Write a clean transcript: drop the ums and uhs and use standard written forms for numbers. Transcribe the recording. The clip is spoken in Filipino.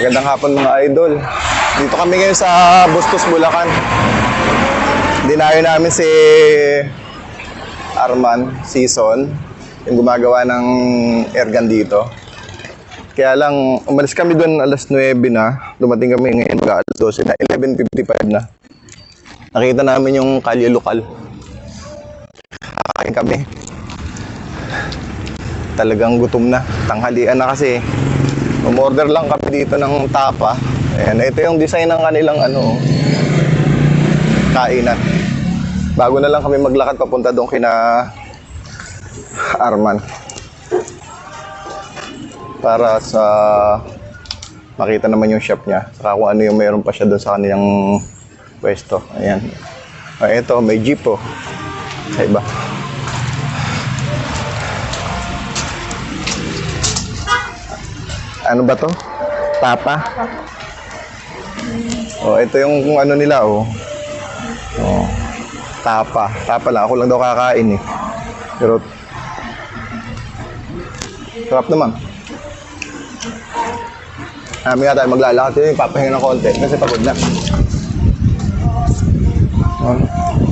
Magandang hapon mga idol. Dito kami ngayon sa Bustos, Bulacan. Dinayo namin si Arman Season, yung gumagawa ng airgun dito. Kaya lang, umalis kami doon alas 9 na. Dumating kami ngayon mga alas 12 na, 11:55 na. Nakita namin yung kalye lokal. Kakain kami. Talagang gutom na. Tanghalian na kasi. Umorder lang kami dito ng tapa. Ayan, ito yung design ng kanilang kainan. Bago na lang kami maglakad papunta doon kina Arman. Para sa makita naman yung shop niya. Saka kung ano yung mayroon pa siya doon sa kanilang pwesto. Ayan. Ito, may jeep oh. Sa iba. Ano ba to? Tapa? Oh, ito yung kung ano nila oh. Oh. Tapa. Tapa lang. Ako lang daw kakain eh. Pero sarap naman. Kami nga tayo maglalakad. Yung papahinga ng konti kasi pagod na. Oh.